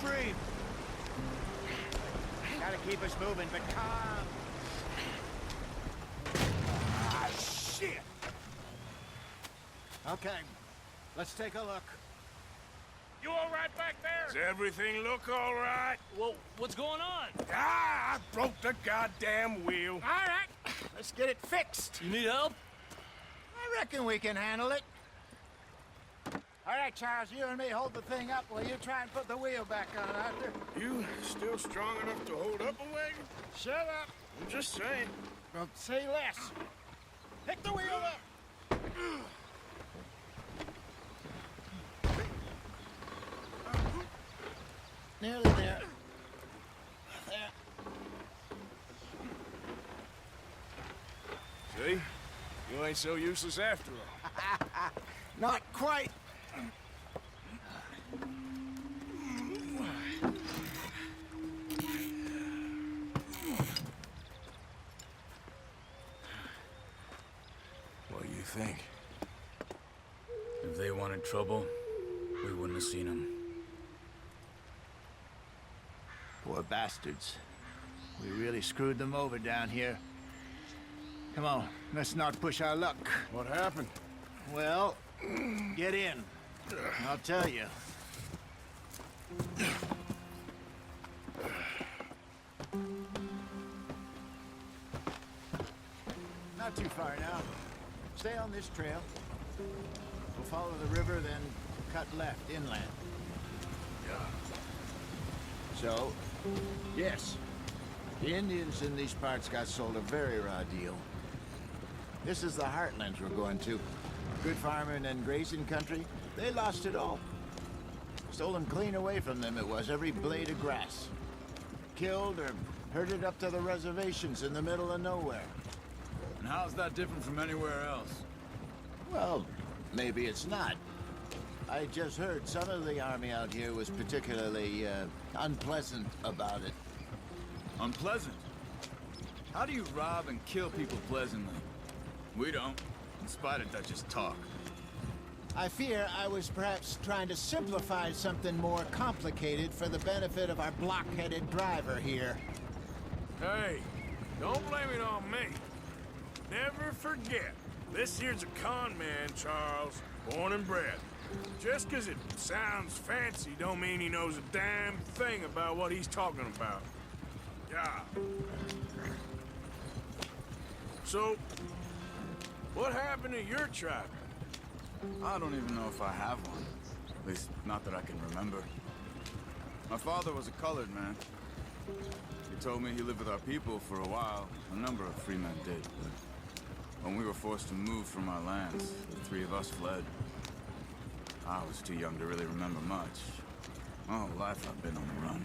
breathe. Gotta keep us moving, but calm. Ah, shit! Okay, let's take a look. You all right back there? Does everything look all right? Well, what's going on? Ah, I broke the goddamn wheel. All right, let's get it fixed. You need help? I reckon we can handle it. All right, Charles, you and me hold the thing up while you try and put the wheel back on, Arthur. You still strong enough to hold up a wagon? Shut up. I'm just saying. Well, say less. Pick the wheel up. Nearly there. There. See? You ain't so useless after all. Not quite. What do you think? If they wanted trouble, we wouldn't have seen them. Poor bastards. We really screwed them over down here. Come on, let's not push our luck. What happened? Well, get in. I'll tell you. Not too far now. Stay on this trail. We'll follow the river, then cut left inland. So, yes, the Indians in these parts got sold a very raw deal. This is the heartlands we're going to. Good farming and grazing country, they lost it all. Stolen clean away from them it was, every blade of grass. Killed or herded up to the reservations in the middle of nowhere. And how's that different from anywhere else? Well, maybe it's not. I just heard some of the army out here was particularly, unpleasant about it. Unpleasant? How do you rob and kill people pleasantly? We don't, in spite of Dutch's talk. I fear I was perhaps trying to simplify something more complicated for the benefit of our block-headed driver here. Hey, don't blame it on me. Never forget, this here's a con man, Charles, born and bred. Just 'cause it sounds fancy don't mean he knows a damn thing about what he's talking about. Yeah. So, what happened to your tribe? I don't even know if I have one. At least, not that I can remember. My father was a colored man. He told me he lived with our people for a while. A number of free men did, but when we were forced to move from our lands, the three of us fled. I was too young to really remember much. My whole life I've been on the run.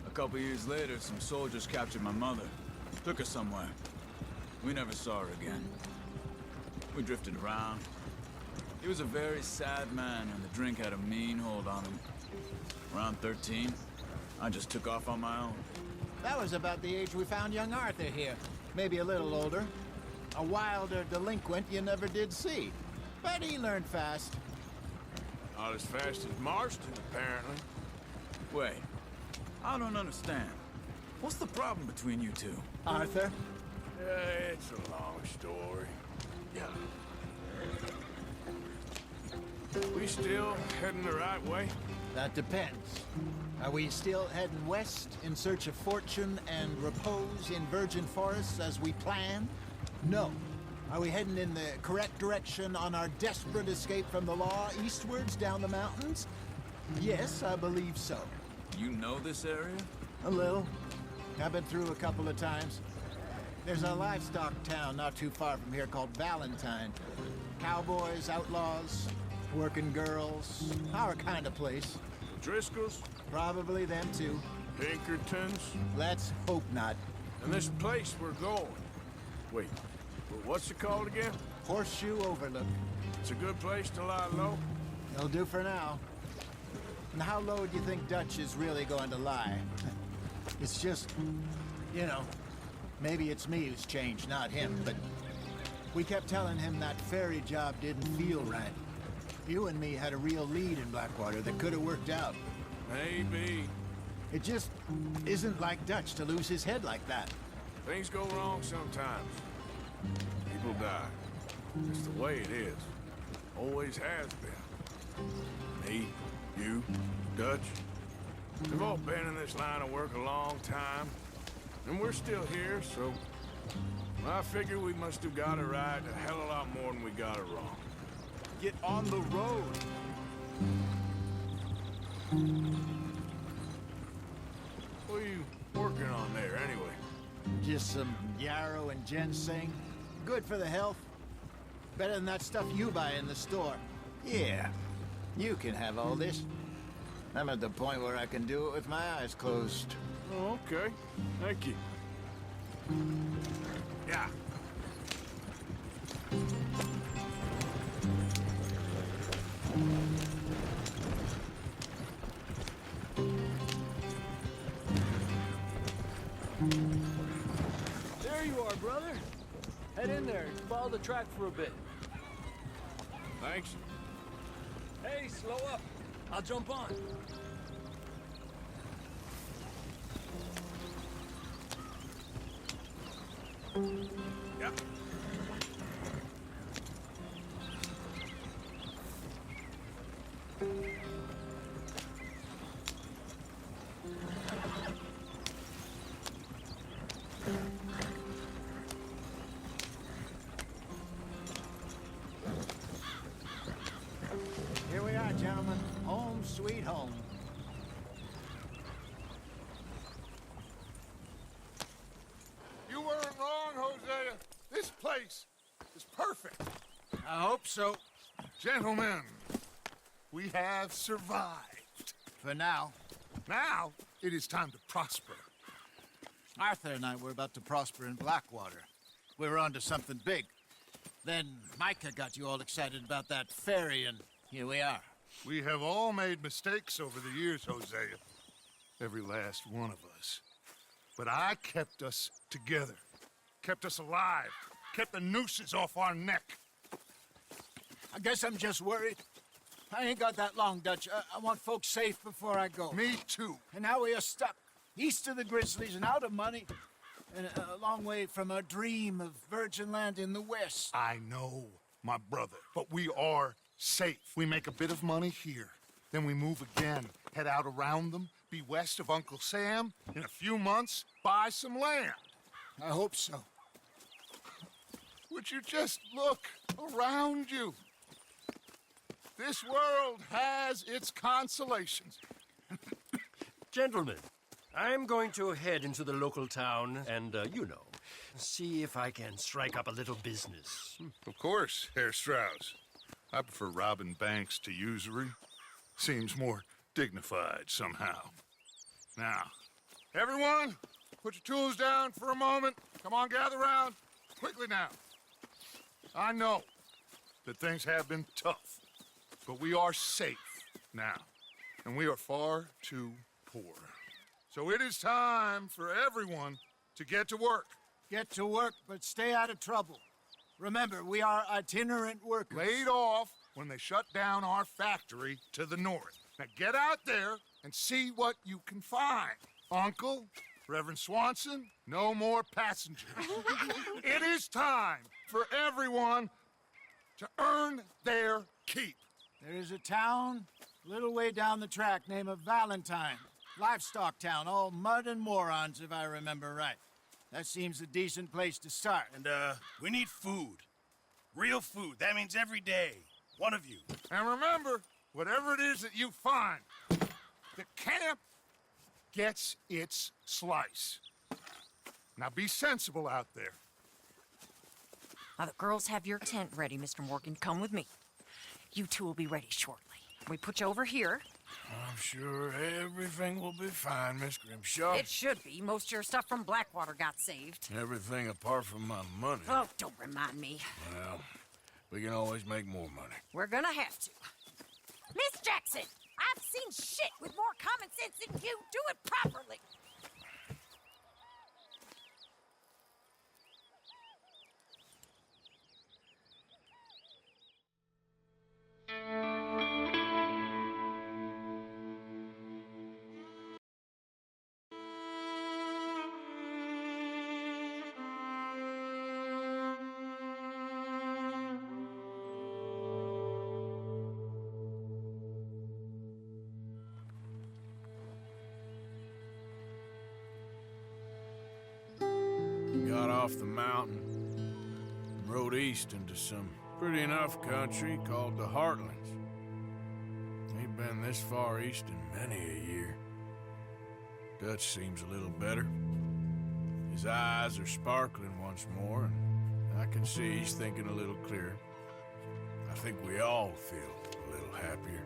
A couple years later, some soldiers captured my mother. Took her somewhere. We never saw her again. We drifted around. He was a very sad man, and the drink had a mean hold on him. Around 13, I just took off on my own. That was about the age we found young Arthur here. Maybe a little older. A wilder delinquent you never did see. But he learned fast. Not as fast as Marston, apparently. Wait, I don't understand. What's the problem between you two? Arthur? It's a long story. Yeah. We still heading the right way? That depends. Are we still heading west in search of fortune and repose in virgin forests as we planned? No. Are we heading in the correct direction on our desperate escape from the law eastwards down the mountains? Yes, I believe so. You know this area? A little. I've been through a couple of times. There's a livestock town not too far from here called Valentine. Cowboys, outlaws, working girls, our kind of place. Driscoll's? Probably them too. Pinkertons? Let's hope not. And this place we're going. Wait, what's it called again? Horseshoe Overlook. It's a good place to lie low? It'll do for now. And how low do you think Dutch is really going to lie? It's just, you know, maybe it's me who's changed, not him, but we kept telling him that ferry job didn't feel right. You and me had a real lead in Blackwater that could have worked out. Maybe. It just isn't like Dutch to lose his head like that. Things go wrong sometimes. People die. It's the way it is. Always has been. Me, you, Dutch. We've all been in this line of work a long time. And we're still here, so... I figure we must have got it right a hell of a lot more than we got it wrong. Get on the road. What are you working on there, anyway? Just some yarrow and ginseng. Good for the health. Better than that stuff you buy in the store. Yeah, you can have all this. I'm at the point where I can do it with my eyes closed. Oh, okay. Thank you. Yeah. There you are, brother. Head in there and follow the track for a bit. Thanks. Hey, slow up. I'll jump on. Yeah. Here we are, gentlemen. Home sweet home. You weren't wrong, Hosea. This place is perfect. I hope so. Gentlemen, we have survived. For now. Now, it is time to prosper. Arthur and I were about to prosper in Blackwater. We were onto something big. Then Micah got you all excited about that ferry, and here we are. We have all made mistakes over the years, Hosea. Every last one of us. But I kept us together. Kept us alive. Kept the nooses off our neck. I guess I'm just worried. I ain't got that long, Dutch. I want folks safe before I go. Me too. And now we are stuck, east of the Grizzlies and out of money, and a long way from our dream of virgin land in the west. I know, my brother. But we are safe. We make a bit of money here. Then we move again, head out around them, be west of Uncle Sam. In a few months, buy some land. I hope so. Would you just look around you? This world has its consolations. Gentlemen, I'm going to head into the local town and, see if I can strike up a little business. Of course, Herr Strauss. I prefer robbing banks to usury. Seems more dignified somehow. Now, everyone, put your tools down for a moment. Come on, gather round. Quickly now. I know that things have been tough, but we are safe now, and we are far too poor. So it is time for everyone to get to work. Get to work, but stay out of trouble. Remember, we are itinerant workers. Laid off when they shut down our factory to the north. Now get out there and see what you can find. Uncle, Reverend Swanson, no more passengers. It is time for everyone to earn their keep. There is a town a little way down the track named Valentine. Livestock town, all mud and morons, if I remember right. That seems a decent place to start. And, we need food. Real food. That means every day. One of you. And remember, whatever it is that you find, the camp gets its slice. Now be sensible out there. Now, the girls have your tent ready, Mr. Morgan. Come with me. You two will be ready shortly. We put you over here. I'm sure everything will be fine, Miss Grimshaw. It should be. Most of your stuff from Blackwater got saved. Everything apart from my money. Oh, don't remind me. Well, we can always make more money. We're gonna have to. Miss Jackson, I've seen shit with more common sense than you. Do it properly. got off the mountain and rode east into some pretty enough country called the Heartlands. Ain't been this far east in many a year. Dutch seems a little better. His eyes are sparkling once more, and I can see he's thinking a little clearer. I think we all feel a little happier,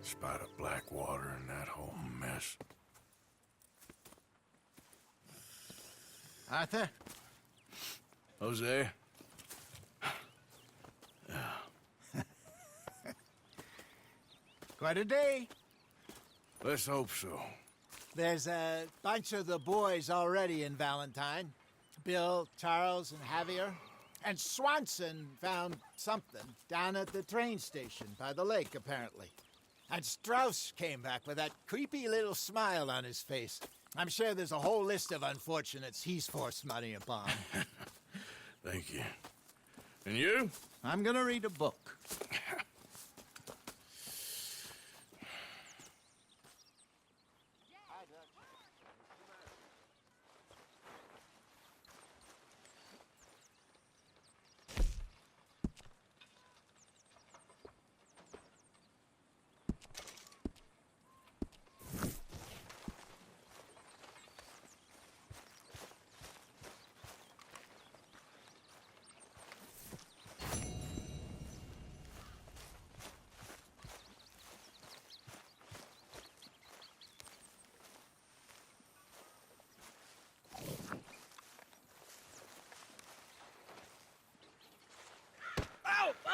despite of Blackwater and that whole mess. Arthur? Jose? Quite a day. Let's hope so. There's a bunch of the boys already in Valentine. Bill, Charles, and Javier. And Swanson found something down at the train station by the lake, apparently. And Strauss came back with that creepy little smile on his face. I'm sure there's a whole list of unfortunates he's forced money upon. Thank you. And you? I'm gonna read a book.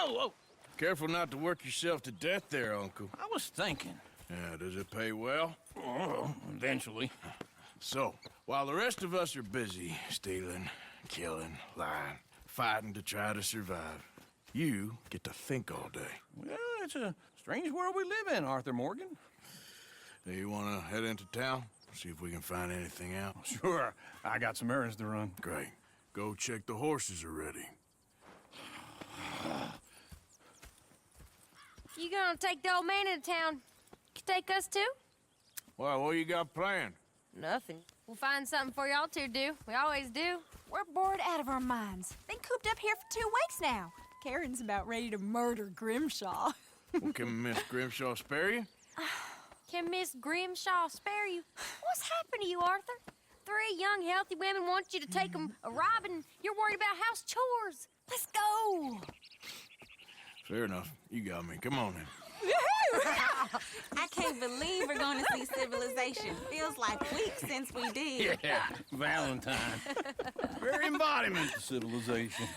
Oh! Careful not to work yourself to death there, Uncle. I was thinking. Yeah, does it pay well? Oh, eventually. So, while the rest of us are busy stealing, killing, lying, fighting to try to survive, you get to think all day. Well, it's a strange world we live in, Arthur Morgan. Do you want to head into town? See if we can find anything out? Sure. I got some errands to run. Great. Go check the horses are ready. You gonna take the old man into town? You take us too? Well, what you got planned? Nothing. We'll find something for y'all to do. We always do. We're bored out of our minds. Been cooped up here for 2 weeks now. Karen's about ready to murder Grimshaw. Well, can Miss Grimshaw spare you? Can Miss Grimshaw spare you? What's happened to you, Arthur? 3 young, healthy women want you to take them a robbing. You're worried about house chores. Let's go. Fair enough. You got me. Come on then. I can't believe we're going to see civilization. Feels like weeks since we did. Yeah, Valentine. Very embodiment of civilization.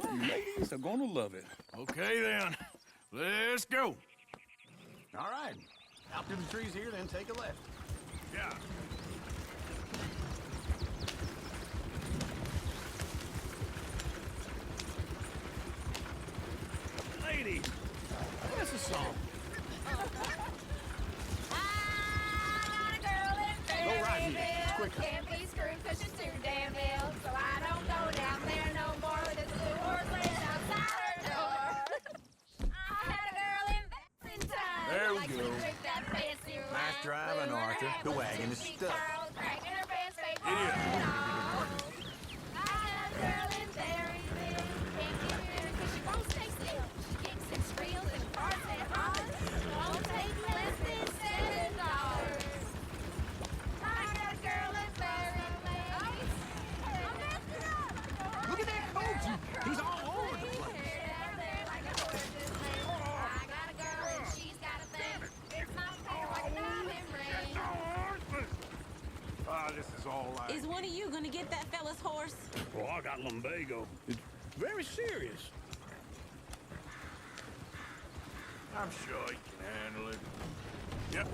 You ladies are gonna love it. Okay then. Let's go. All right. Out through the trees here, then take a left. Yeah. Ladies, that's a song. Go right here. It's quicker. Can't be screwed 'cause she's too damn ill. So I don't go down there no more with this blue horse laying outside her door. I had a girl in Valentine. There we Like go. to drink that fancy wine. Nice driving, Blew her Arthur. apple The wagon is cheeks, stuck. Charles cracking her pants, fake pouring it on. I had a girl in Berryville. Can't get her 'cause she won't stay still. She kicks and squeals and farts and hollers. Won't take less than $7. I got a girl in Berryville. I messed it up. Look at that coach. He's all over the place. I got a girl and she's got a thing. It's not fair like a diamond ring. Ah, this is all right. Is one of you going to get that fella's horse? Oh, I got lumbago. It's very serious. I'm sure he can handle it. Yep.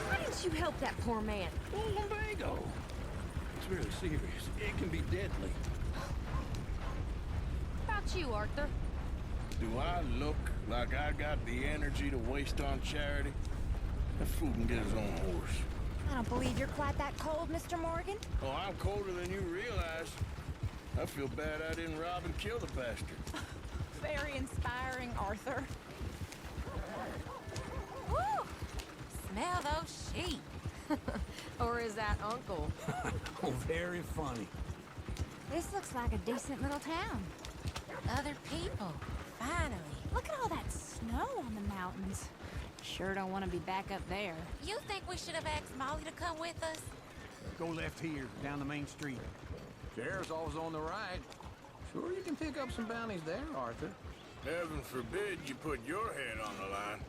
Why didn't you help that poor man? Oh, lumbago. It's really serious. It can be deadly. How about you, Arthur? Do I look like I got the energy to waste on charity? That fool can get his own horse. I don't believe you're quite that cold, Mr. Morgan. Oh, I'm colder than you realize. I feel bad I didn't rob and kill the bastard. Very inspiring, Arthur. Woo! Pete. Or is that Uncle? Oh, very funny. This looks like a decent little town. Other people. Finally. Look at all that snow on the mountains. Sure don't want to be back up there. You think we should have asked Molly to come with us? Go left here, down the main street. Sheriff's always on the right. Sure you can pick up some bounties there, Arthur. Heaven forbid you put your head on the line.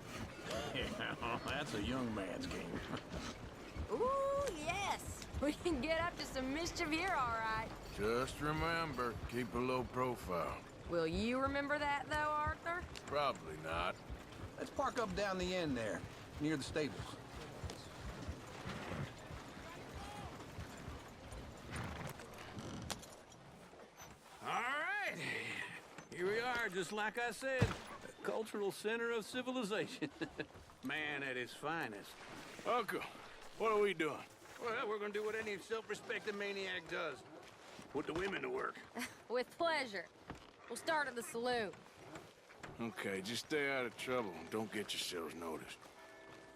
Yeah, that's a young man's game. Ooh, yes. We can get up to some mischief here, all right. Just remember, keep a low profile. Will you remember that, though, Arthur? Probably not. Let's park up down the end there, near the stables. All right. Here we are, just like I said. A cultural center of civilization. Man at his finest. Uncle, what are we doing? Well, we're gonna do what any self-respecting maniac does. Put the women to work. With pleasure. We'll start at the saloon. Okay, just stay out of trouble and don't get yourselves noticed.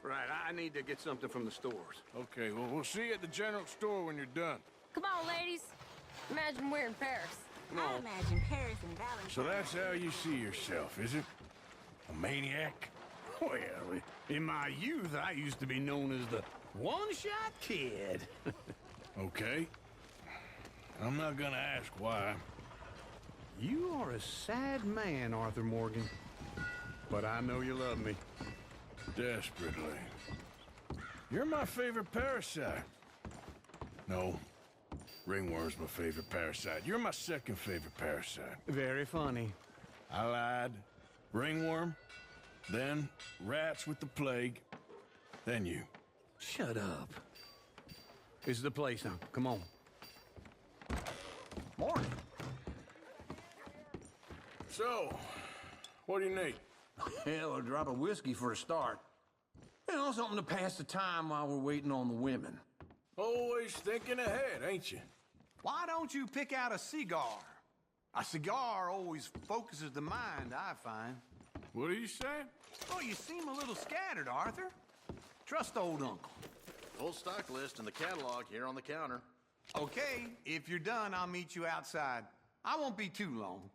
Right, I need to get something from the stores. Okay, well, we'll see you at the general store when you're done. Come on, ladies. Imagine we're in Paris. I imagine Paris and Valentine. So that's how you see yourself, is it? A maniac? Well, in my youth, I used to be known as the one-shot kid. Okay. I'm not gonna ask why. You are a sad man, Arthur Morgan. But I know you love me. Desperately. You're my favorite parasite. No. Ringworm's my favorite parasite. You're my second favorite parasite. Very funny. I lied. Ringworm, then rats with the plague, then you. Shut up. This is the place now. Come on. Morning. So, what do you need? Hell, a drop of whiskey for a start. You know, something to pass the time while we're waiting on the women. Always thinking ahead, ain't you? Why don't you pick out a cigar? A cigar always focuses the mind, I find. What are you saying? Oh, you seem a little scattered, Arthur. Trust old uncle. Full stock list in the catalog here on the counter. Okay, if you're done, I'll meet you outside. I won't be too long.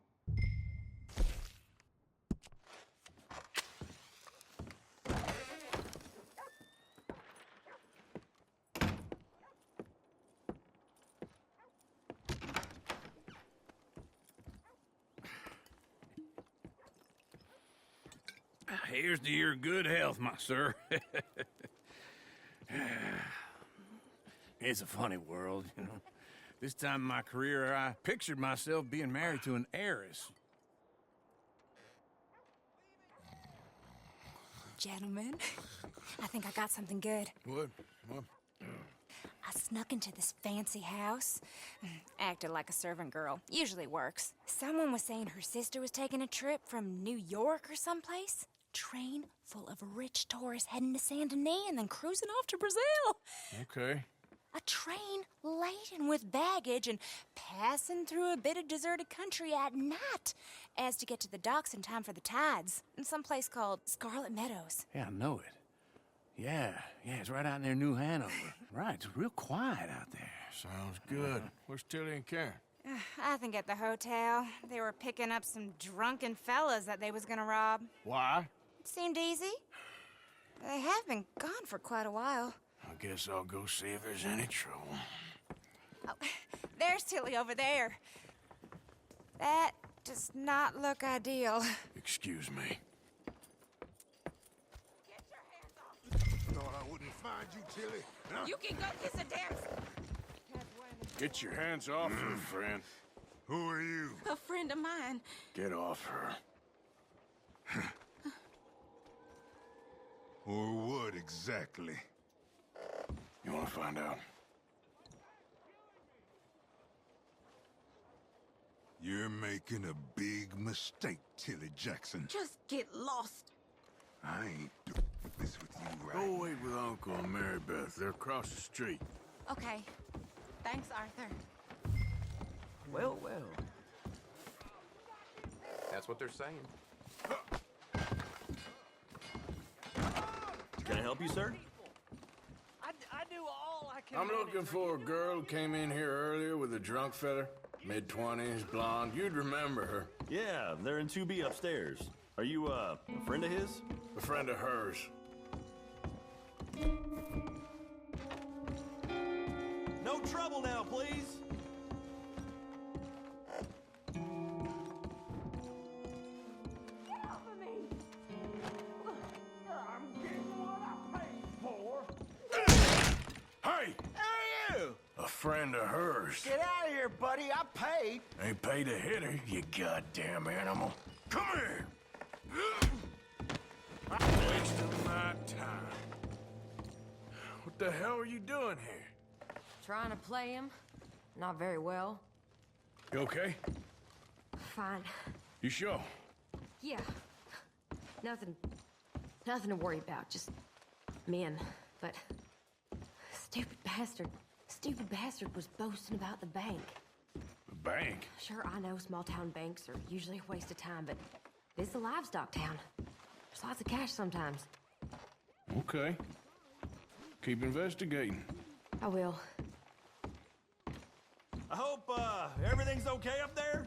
Here's to your good health, my sir. It's a funny world, you know. This time in my career, I pictured myself being married to an heiress. Gentlemen, I think I got something good. What? I snuck into this fancy house. Acted like a servant girl. Usually works. Someone was saying her sister was taking a trip from New York or someplace. Train full of rich tourists heading to Saint Denis and then cruising off to Brazil. Okay. A train laden with baggage and passing through a bit of deserted country at night as to get to the docks in time for the tides in some place called Scarlet Meadows. Yeah, I know it. Yeah, it's right out near New Hanover. Right, it's real quiet out there. Sounds good. Where's Tilly and Karen? I think at the hotel. They were picking up some drunken fellas that they was gonna rob. Why? It seemed easy. They have been gone for quite a while. I guess I'll go see if there's any trouble. Oh, there's Tilly over there. That does not look ideal. Excuse me. Thought I wouldn't find you, Tilly. Huh? You can go kiss a dance. Get your hands off her, friend. Who are you? A friend of mine. Get off her. Or what exactly? You want to find out? You're making a big mistake, Tilly Jackson. Just get lost. I ain't doing this with you right Go wait with Uncle and Mary Beth. They're across the street. Okay. Thanks, Arthur. Well. That's what they're saying. Can I help you, sir? do all I can. I'm looking for a girl who came in here earlier with a drunk fella. Mid-20s, blonde. You'd remember her. Yeah, they're in 2B upstairs. Are you, a friend of his? A friend of hers. No trouble now, please. Get off of me! I'm getting what I paid for. Hey! Who are you? A friend of hers. Get out of here, buddy. I paid. Ain't paid to hit her, you goddamn animal. Come here! Wasting my time. What the hell are you doing here? Trying to play him. Not very well. You okay? Fine. You sure? Yeah. Nothing to worry about. Just men. But stupid bastard was boasting about the bank. The bank? Sure, I know small town banks are usually a waste of time, but this is a livestock town. There's lots of cash sometimes. Okay. Keep investigating. I will. I hope, everything's okay up there?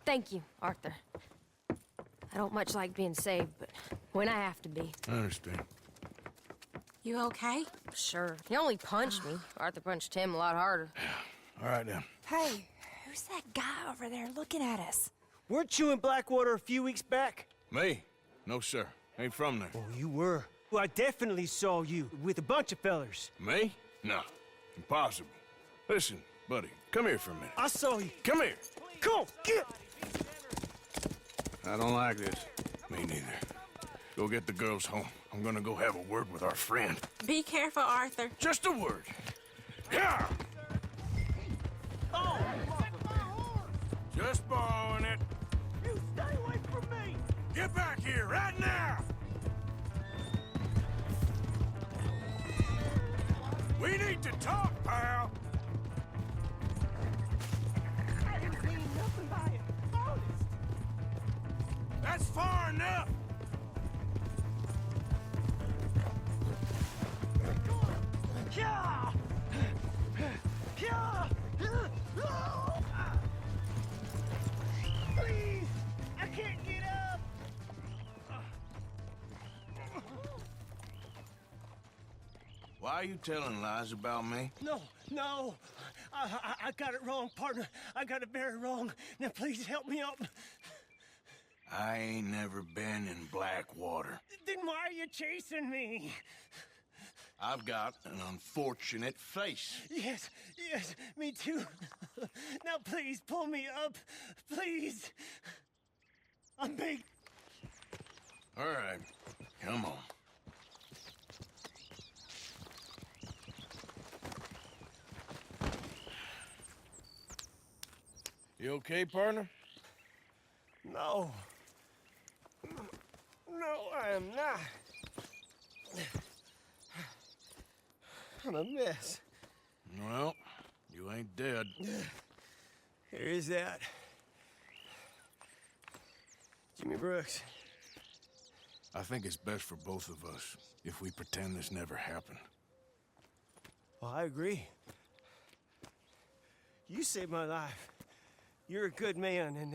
Thank you, Arthur. I don't much like being saved, but when I have to be. I understand. You okay? Sure. He only punched me. Arthur punched him a lot harder. All right, then. Hey, who's that guy over there looking at us? Weren't you in Blackwater a few weeks back? Me? No, sir. Ain't from there. Oh, you were. Well, I definitely saw you with a bunch of fellers. Me? No. Impossible. Listen, buddy, come here for a minute. I saw you. Come here. Come on, get! I don't like this. Me neither. Go get the girls home. I'm gonna go have a word with our friend. Be careful, Arthur. Just a word. Yeah! Oh! Just borrowing it. You stay away from me! Get back here right now! We need to talk, pal. I didn't mean nothing by it. Honest. That's far enough. Yeah! Yeah! Please! I can't get up! Why are you telling lies about me? No. I got it wrong, partner. I got it very wrong. Now please help me up. I ain't never been in Blackwater. Then why are you chasing me? I've got an unfortunate face. Yes, me too. Now please pull me up. Please. I'm big. All right, come on. You okay, partner? No. No, I am not. I'm a mess. Well, you ain't dead. Here is that. Jimmy Brooks. I think it's best for both of us if we pretend this never happened. Well, I agree. You saved my life. You're a good man, and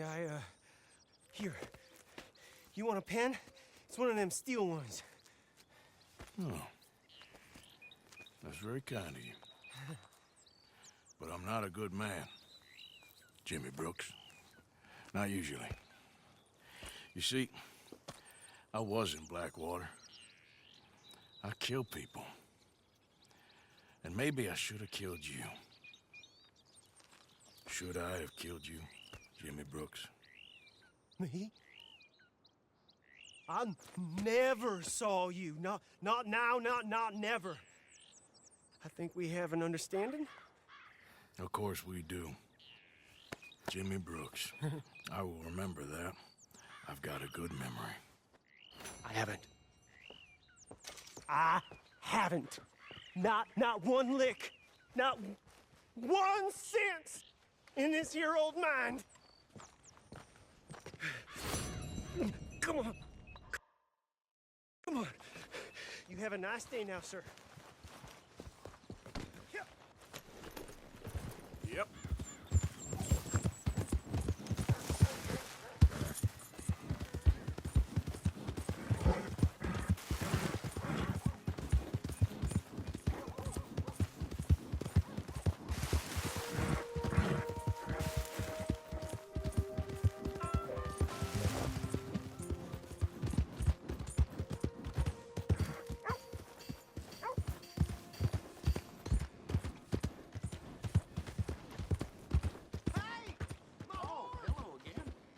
here. You want a pen? It's one of them steel ones. Oh. That's very kind of you. But I'm not a good man, Jimmy Brooks. Not usually. You see, I was in Blackwater. I killed people. And maybe I should have killed you. Should I have killed you, Jimmy Brooks? Me? I never saw you. Not now, not never. I think we have an understanding. Of course we do. Jimmy Brooks. I will remember that. I've got a good memory. I haven't. Not one lick. Not 1 cent in this here old mind. Come on. Come on. You have a nice day now, sir. Yep.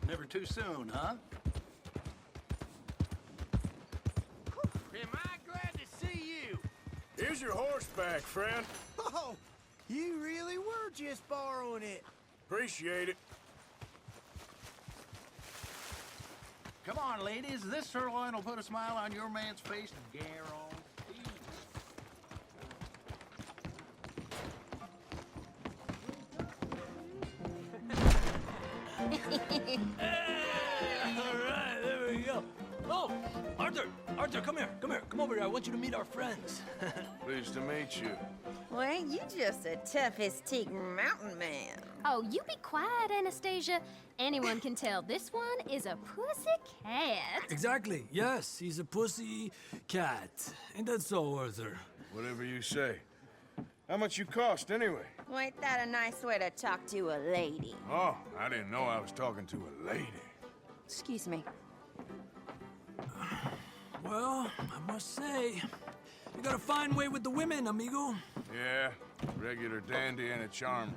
Never too soon, huh? Am I glad to see you? Here's your horseback, friend. Oh, you really were just borrowing it. Appreciate it. Come on, ladies. This sirloin will put a smile on your man's face, guarantee. All right, there we go. Oh, Arthur, come here, come over here. I want you to meet our friends. Pleased to meet you. Well, ain't you just a tough as teak mountain man? Oh, you be quiet, Anastasia. Anyone can tell this one is a pussy cat. Exactly. Yes, he's a pussy cat. Ain't that so, Arthur? Whatever you say. How much you cost, anyway? Well, ain't that a nice way to talk to a lady? Oh, I didn't know I was talking to a lady. Excuse me. Well, I must say, you got a fine way with the women, amigo. Yeah, regular dandy and a charmer.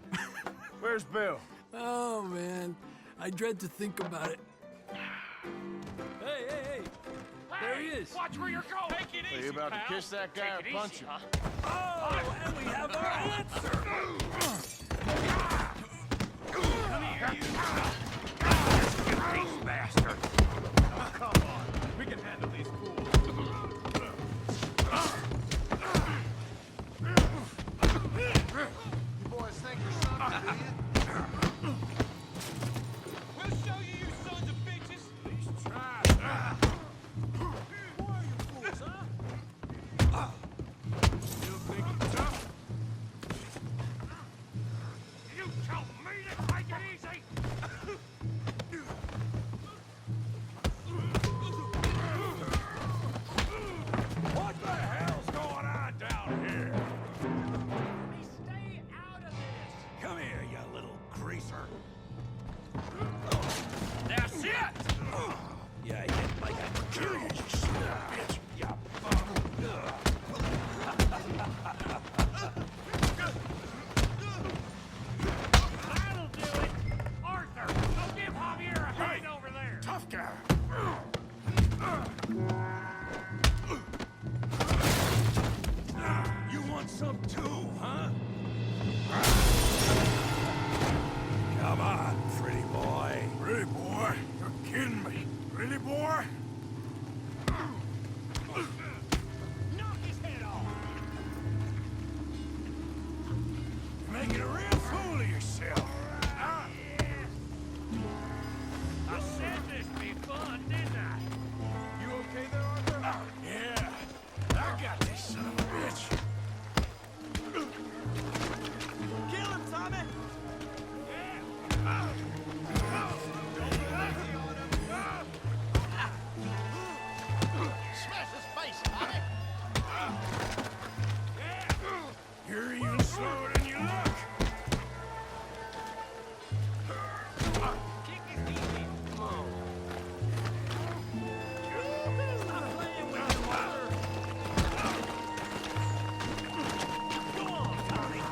Where's Bill? Oh, man. I dread to think about it. Hey! There he is. Watch where you're going. Take it Are you about to kiss that guy or punch him? Oh, and we have our answer. Come here, you. These bastard. Come on. We can handle these fools. You boys think you're something, do you? We'll show you, you sons of bitches. Please try. Who are you fools, huh? You think you're tough? You tell me to take it easy. What the hell's going on down here? Stay out of this. Come here, you little greaser. That's it. Yeah, you like a kill you, son of a bitch. Yeah. That'll do it. Arthur, go give Javier a hand over there. Tough guy. You want some too, huh? Come on, pretty boy. Pretty boy? You're kidding me. Pretty boy? Knock his head off. You're making a real fool of yourself. I said this'd be fun, didn't I? You okay there, Arthur? Yeah. I got this son of a bitch. Kill him, Tommy. Smash his face, Tommy! You're even slower than you look. Kick his teeth in. Come on. Stop playing with him, Arthur. Go on, Tommy.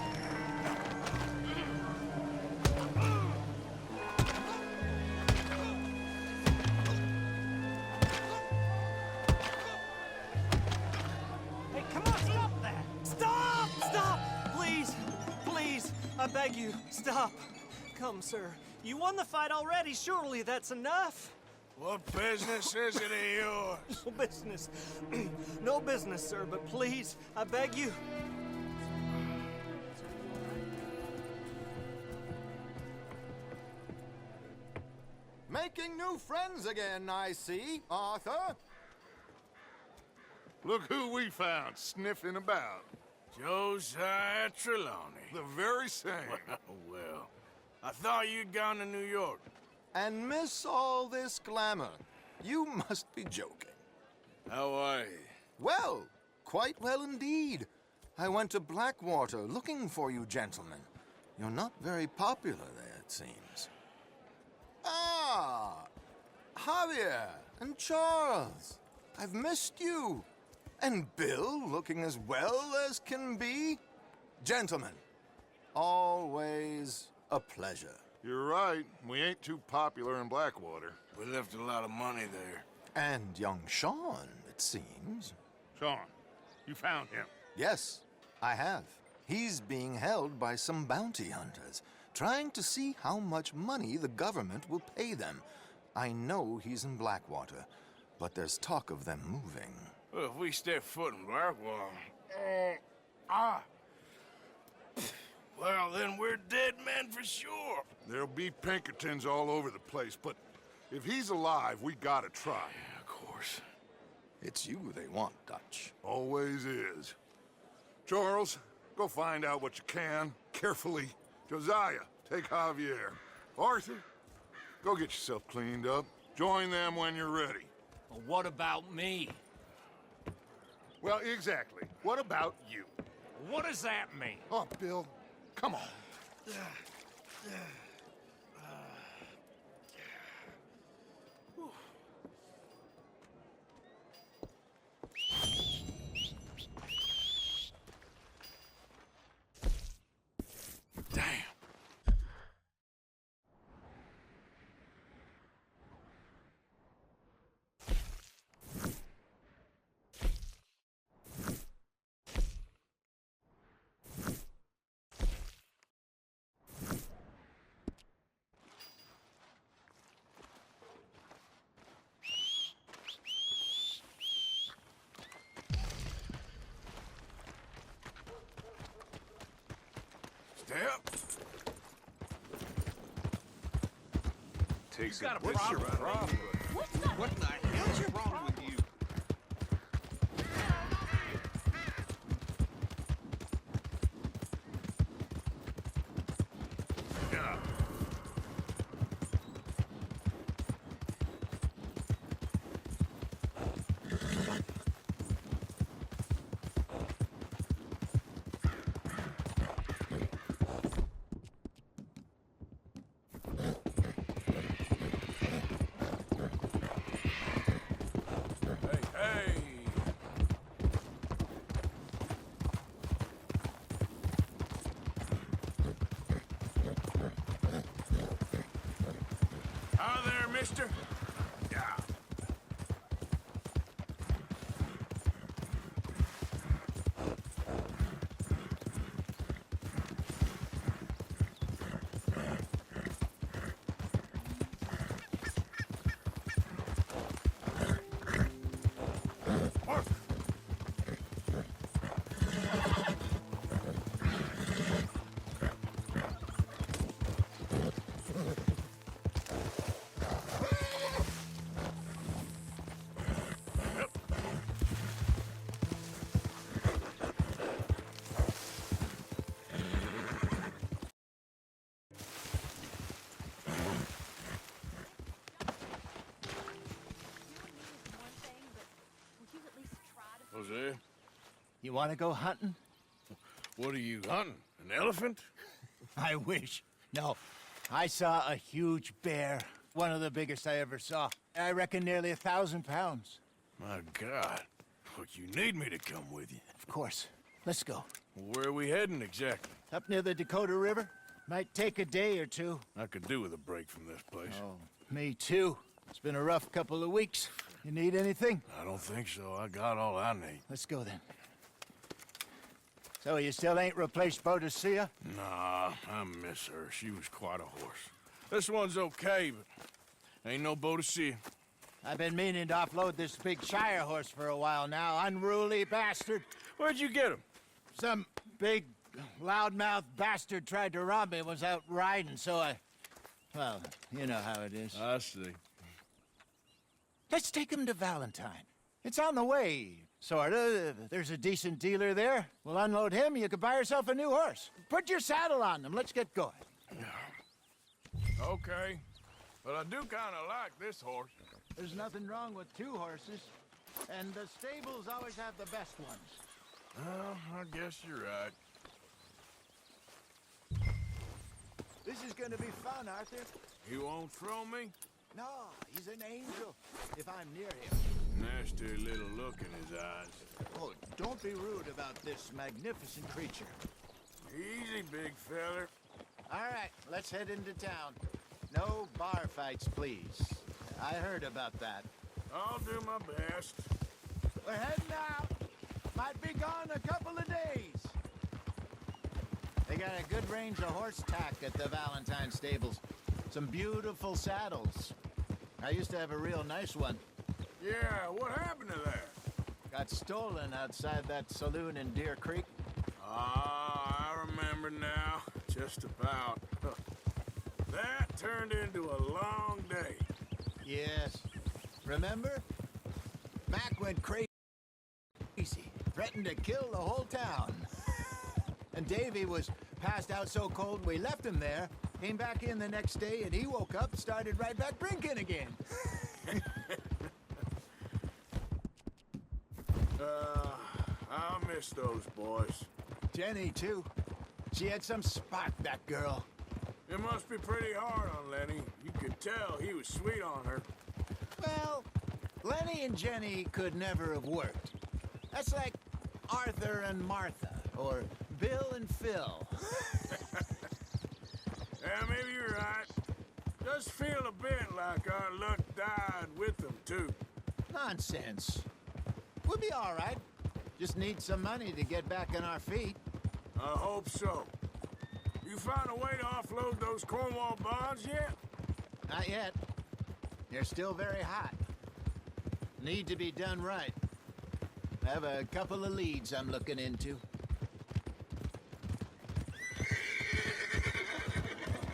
Hey, come on, stop that! Stop! Stop! Please! Please! I beg you, stop. Come, sir. You won the fight already. Surely that's enough. What business is it of yours? No business. No business, sir, but please, I beg you. Making new friends again, I see, Arthur. Look who we found sniffing about. Josiah Trelawney. The very same. Well, I thought you'd gone to New York. And miss all this glamour. You must be joking. How are you? Well, quite well indeed. I went to Blackwater looking for you gentlemen. You're not very popular there, it seems. Ah! Javier and Charles. I've missed you. And Bill looking as well as can be. Gentlemen, always a pleasure. You're right. We ain't too popular in Blackwater. We left a lot of money there. And young Sean, it seems. Sean, you found him? Yes, I have. He's being held by some bounty hunters, trying to see how much money the government will pay them. I know he's in Blackwater, but there's talk of them moving. Well, if we step foot in Blackwater... Well, then we're dead men for sure. There'll be Pinkertons all over the place, but if he's alive, we gotta try. Yeah, of course. It's you they want, Dutch. Always is. Charles, go find out what you can, carefully. Josiah, take Javier. Arthur, go get yourself cleaned up. Join them when you're ready. Well, what about me? Well, exactly. What about you? What does that mean? Oh, Bill, come on. Damn. Step. He's got a problem. What the hell's wrong with you? Mister? Yeah. Jose? You want to go hunting? What are you hunting? An elephant? I wish. No. I saw a huge bear. One of the biggest I ever saw. I reckon nearly 1,000 pounds. My God. Look, you need me to come with you. Of course. Let's go. Where are we heading exactly? Up near the Dakota River. Might take a day or two. I could do with a break from this place. Oh, me too. It's been a rough couple of weeks. You need anything? I don't think so. I got all I need. Let's go then. So you still ain't replaced Boadicea? Nah, I miss her. She was quite a horse. This one's okay, but ain't no Boadicea. I've been meaning to offload this big Shire horse for a while now. Unruly bastard. Where'd you get him? Some big, loudmouth bastard tried to rob me and was out riding, so I Well, you know how it is. I see. Let's take him to Valentine. It's on the way, sorta. There's a decent dealer there. We'll unload him, you could buy yourself a new horse. Put your saddle on them, let's get going. Okay. But I do kind of like this horse. There's nothing wrong with two horses, and the stables always have the best ones. Well, I guess you're right. This is gonna be fun, Arthur. He won't throw me? No, he's an angel, if I'm near him. Nasty little look in his eyes. Oh, don't be rude about this magnificent creature. Easy, big feller. All right, let's head into town. No bar fights, please. I heard about that. I'll do my best. We're heading out. Might be gone a couple of days. They got a good range of horse tack at the Valentine stables. Some beautiful saddles. I used to have a real nice one. Yeah, what happened to that? Got stolen outside that saloon in Deer Creek. Ah, I remember now. Just about. That turned into a long day. Yes. Remember? Mac went crazy. Threatened to kill the whole town. And Davy was passed out so cold we left him there. Came back in the next day and he woke up, started right back drinking again. I miss those boys. Jenny, too. She had some spark, that girl. It must be pretty hard on Lenny. You could tell he was sweet on her. Well, Lenny and Jenny could never have worked. That's like Arthur and Martha, or Bill and Phil. Yeah, maybe you're right. Does feel a bit like our luck died with them, too. Nonsense. We'll be all right. Just need some money to get back on our feet. I hope so. You found a way to offload those Cornwall bonds yet? Not yet. They're still very hot. Need to be done right. I have a couple of leads I'm looking into.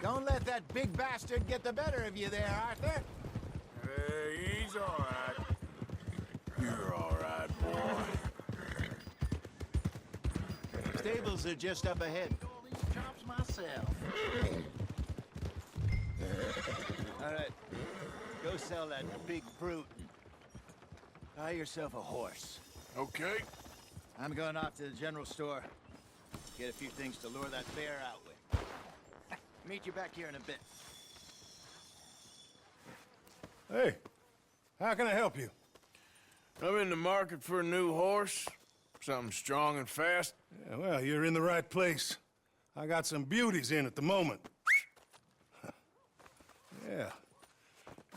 Don't let that big bastard get the better of you there, Arthur. He's all right. You're all right, boy. Stables are just up ahead. These chops myself. All right, go sell that big brute. Buy yourself a horse. Okay. I'm going off to the general store. Get a few things to lure that bear out with. Meet you back here in a bit. Hey, how can I help you? I'm in the market for a new horse. Something strong and fast. Yeah, well, you're in the right place. I got some beauties in at the moment. Yeah.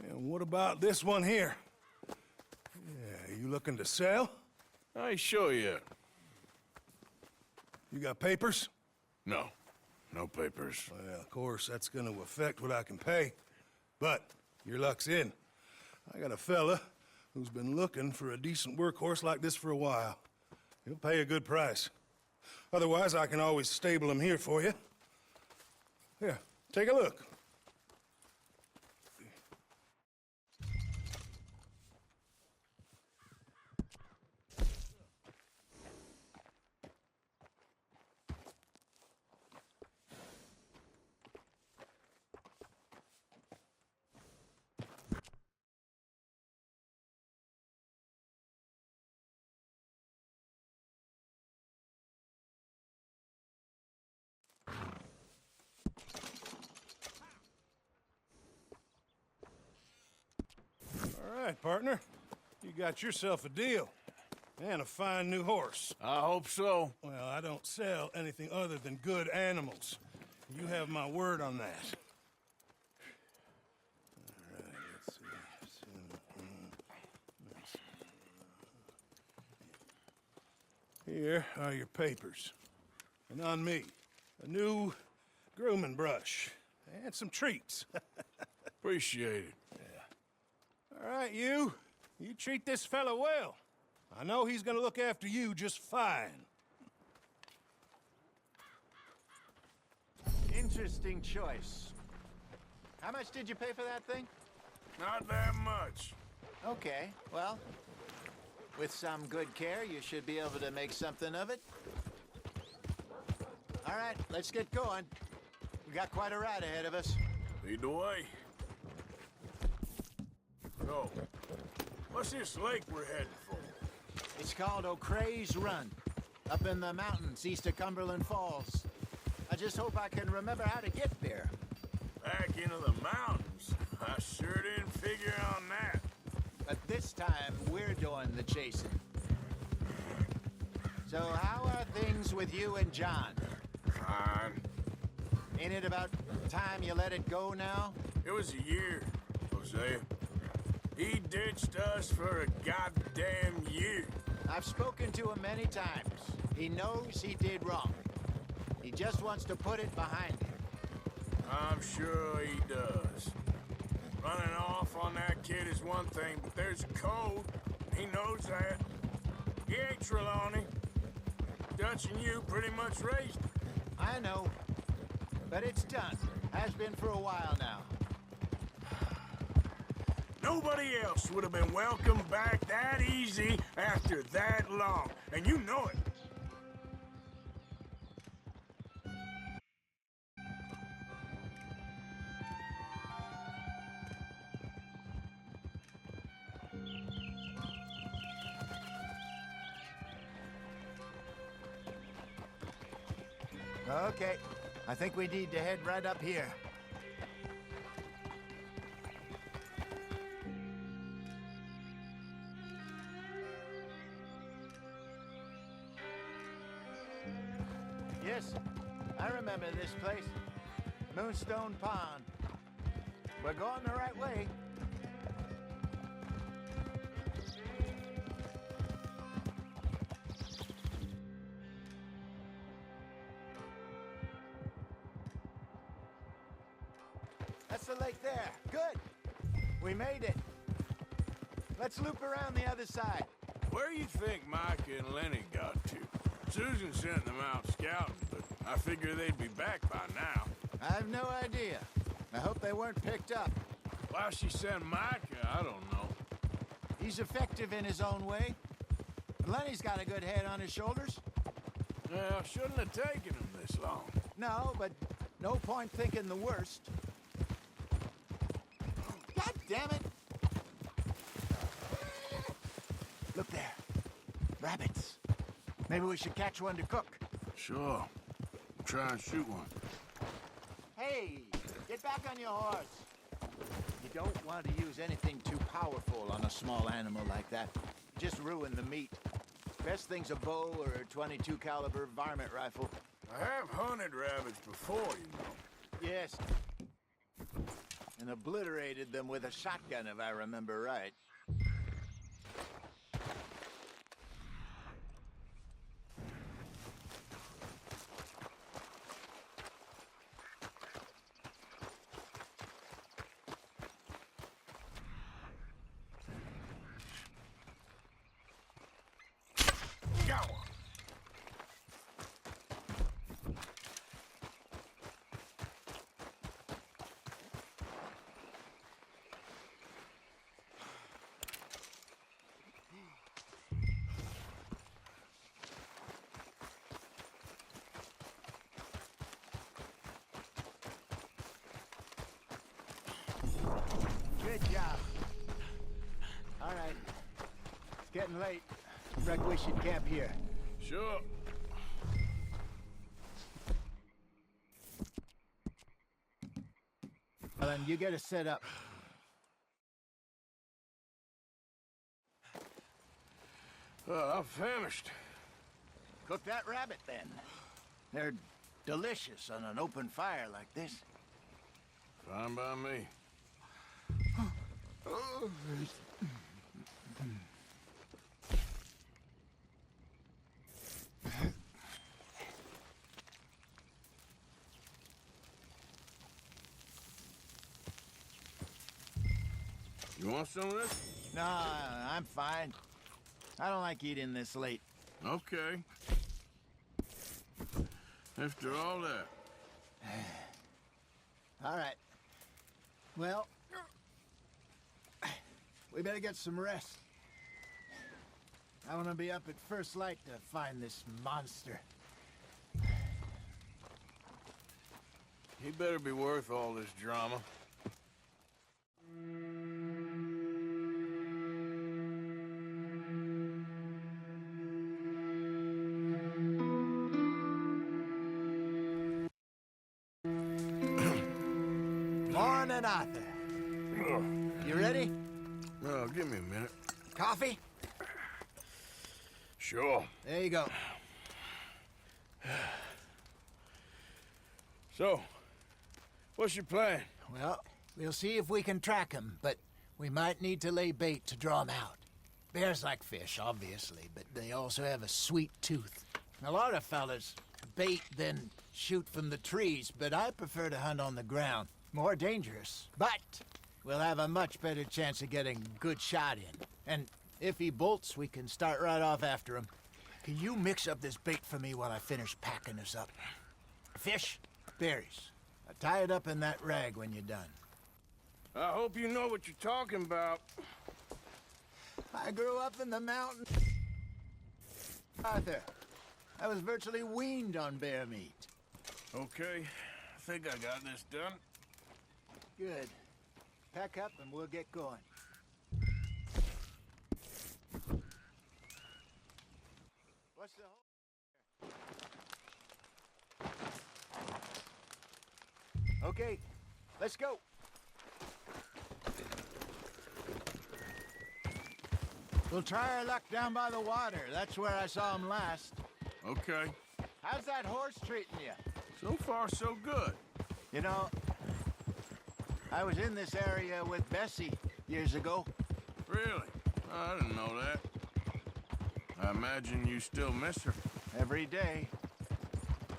And what about this one here? Yeah, you looking to sell? I ain't sure yet. You got papers? No. No papers. Well, of course, that's gonna affect what I can pay. But your luck's in. I got a fella who's been looking for a decent workhorse like this for a while. He'll pay a good price. Otherwise, I can always stable him here for you. Here, take a look. All right, partner. You got yourself a deal. And a fine new horse. I hope so. Well, I don't sell anything other than good animals. You have my word on that. All right, let's see. Here are your papers. And on me, a new grooming brush. And some treats. Appreciate it. All right, you treat this fella well. I know he's gonna look after you just fine. Interesting choice. How much did you pay for that thing? Not that much. Okay, well, with some good care, you should be able to make something of it. All right, let's get going. We got quite a ride ahead of us. Lead the way. So, what's this lake we're heading for? It's called O'Creagh's Run, up in the mountains east of Cumberland Falls. I just hope I can remember how to get there. Back into the mountains? I sure didn't figure on that. But this time, we're doing the chasing. So how are things with you and John? Fine. Ain't it about time you let it go now? It was a year, Hosea. He ditched us for a goddamn year. I've spoken to him many times. He knows he did wrong. He just wants to put it behind him. I'm sure he does. Running off on that kid is one thing, but there's a code. He knows that. He ain't Trelawney. Dutch and you pretty much raised him. I know. But it's done. Has been for a while now. Nobody else would have been welcomed back that easy after that long. And you know it. Okay. I think we need to head right up here. Yes, I remember this place. Moonstone Pond. We're going the right way. That's the lake there. Good. We made it. Let's loop around the other side. Where you think Micah and Lenny got to? Susan sent them out scouting, but I figure they'd be back by now. I have no idea. I hope they weren't picked up. Why she sent Micah, I don't know. He's effective in his own way. Lenny's got a good head on his shoulders. Well, shouldn't have taken him this long. No, but no point thinking the worst. God damn it! Look there. Rabbits. Maybe we should catch one to cook. Sure. Try and shoot one. Hey, get back on your horse. You don't want to use anything too powerful on a small animal like that. Just ruin the meat. Best thing's a bow or a .22 caliber varmint rifle. I have hunted rabbits before, you know. Yes. And obliterated them with a shotgun, if I remember right. Good job. All right. It's getting late. Reckon we should camp here. Sure. Well, then you get us set up. I'm famished. Cook that rabbit, then. They're delicious on an open fire like this. Fine by me. You want some of this? No, I'm fine. I don't like eating this late. Okay. After all that. All right. Well, we better get some rest. I want to be up at first light to find this monster. He better be worth all this drama. Morning, Arthur. You ready? Oh, give me a minute. Coffee? Sure. There you go. So, what's your plan? Well, we'll see if we can track him, but we might need to lay bait to draw him out. Bears like fish, obviously, but they also have a sweet tooth. A lot of fellas bait, then shoot from the trees, but I prefer to hunt on the ground. More dangerous, but we'll have a much better chance of getting a good shot in. And if he bolts, we can start right off after him. Can you mix up this bait for me while I finish packing this up? Fish, berries. Tie it up in that rag when you're done. I hope you know what you're talking about. I grew up in the mountains, Arthur. I was virtually weaned on bear meat. Okay, I think I got this done. Good. Pack up and we'll get going. What's the whole... Okay, let's go. We'll try our luck down by the water. That's where I saw him last. Okay. How's that horse treating you? So far, so good. You know, I was in this area with Bessie years ago. Really? I didn't know that. I imagine you still miss her. Every day.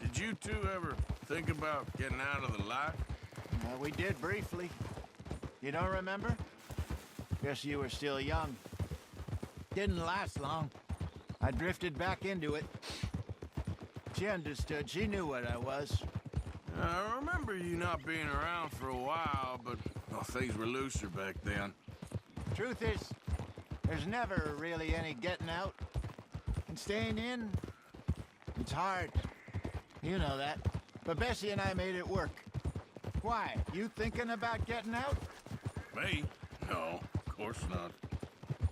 Did you two ever think about getting out of the life? We did briefly. You don't remember? Guess you were still young. Didn't last long. I drifted back into it. She understood. She knew what I was. I remember you not being around for a while, but well, things were looser back then. Truth is, there's never really any getting out. And staying in, it's hard. You know that. But Bessie and I made it work. Why? You thinking about getting out? Me? No, of course not.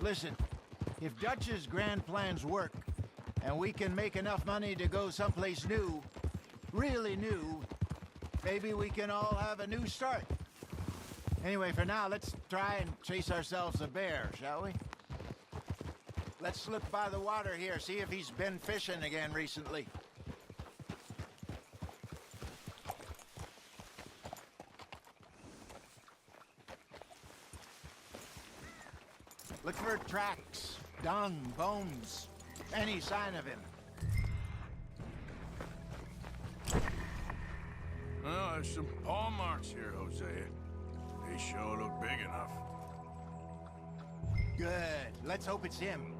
Listen, if Dutch's grand plans work, and we can make enough money to go someplace new, really new, maybe we can all have a new start. Anyway, for now, let's try and chase ourselves a bear, shall we? Let's look by the water here, see if he's been fishing again recently. Look for tracks, dung, bones, any sign of him. Well, there's some paw marks here, Hosea. They sure look big enough. Good. Let's hope it's him.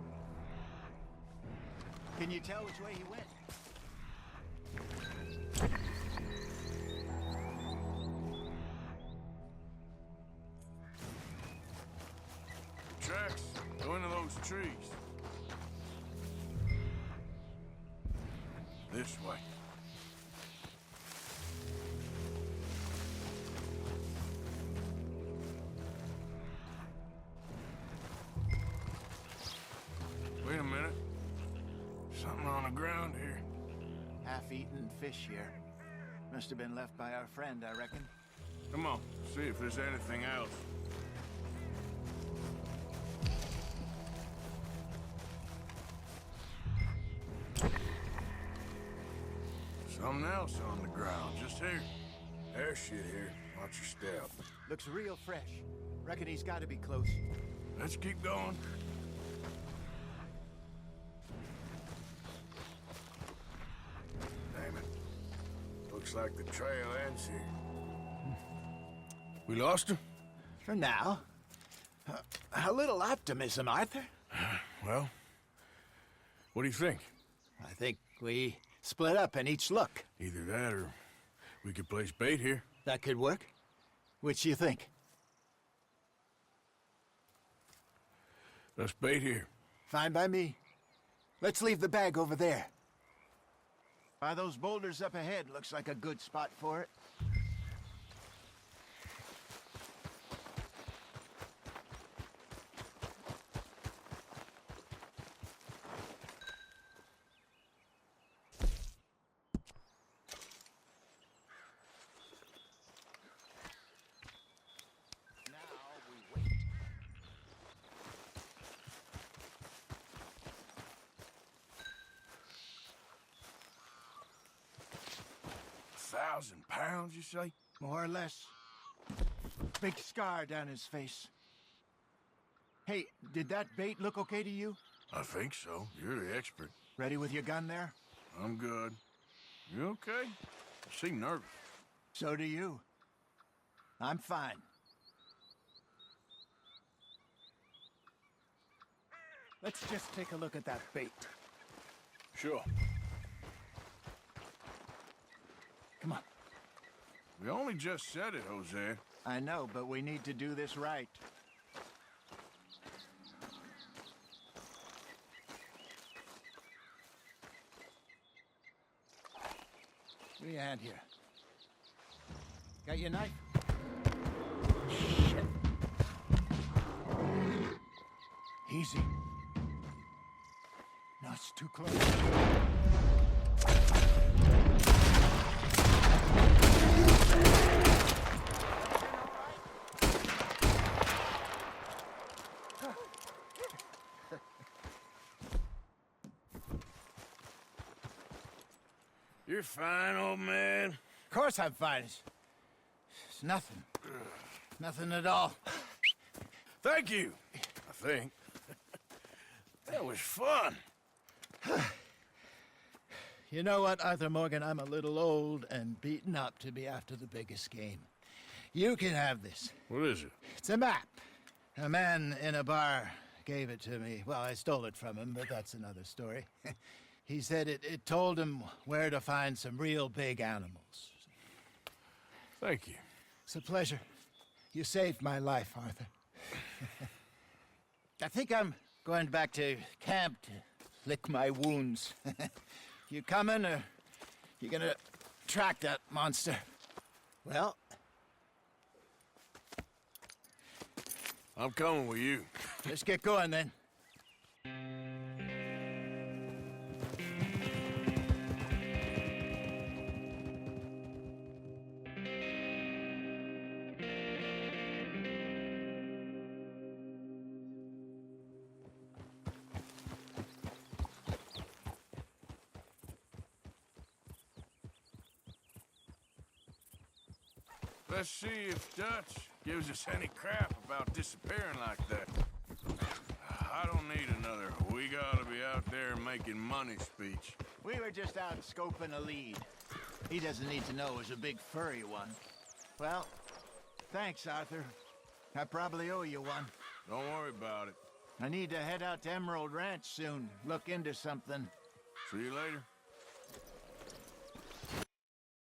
Can you tell which way he went? Tracks go into those trees. This way. Wait a minute. Something on the ground here. Half-eaten fish here. Must have been left by our friend, I reckon. Come on, see if there's anything else. Something else on the ground, just here. There's shit here. Watch your step. Looks real fresh. Reckon he's got to be close. Let's keep going. Damn it. Looks like the trail ends here. We lost him? For now. A little optimism, Arthur. Well, what do you think? I think we split up and each look. Either that or we could place bait here. That could work. Which you think? Let's bait here. Fine by me. Let's leave the bag over there. By those boulders up ahead, looks like a good spot for it. £1,000, you say? More or less. Big scar down his face. Hey, did that bait look okay to you? I think so. You're the expert. Ready with your gun there? I'm good. You okay? You seem nervous. So do you. I'm fine. Let's just take a look at that bait. Sure. Come on. We only just said it, Jose. I know, but we need to do this right. Give me your hand here. Got your knife? Shit. Easy. No, it's too close. You're fine, old man. Of course I'm fine. It's nothing. Nothing at all. Thank you, I think. That was fun. You know what, Arthur Morgan? I'm a little old and beaten up to be after the biggest game. You can have this. What is it? It's a map. A man in a bar gave it to me. Well, I stole it from him, but that's another story. He said it told him where to find some real big animals. Thank you. It's a pleasure. You saved my life, Arthur. I think I'm going back to camp to lick my wounds. You coming, or you gonna track that monster? Well, I'm coming with you. Let's get going, then. Let's see if Dutch gives us any crap about disappearing like that. I don't need another "we gotta be out there making money" speech. We were just out scoping a lead. He doesn't need to know it was a big furry one. Well, thanks, Arthur. I probably owe you one. Don't worry about it. I need to head out to Emerald Ranch soon. Look into something. See you later.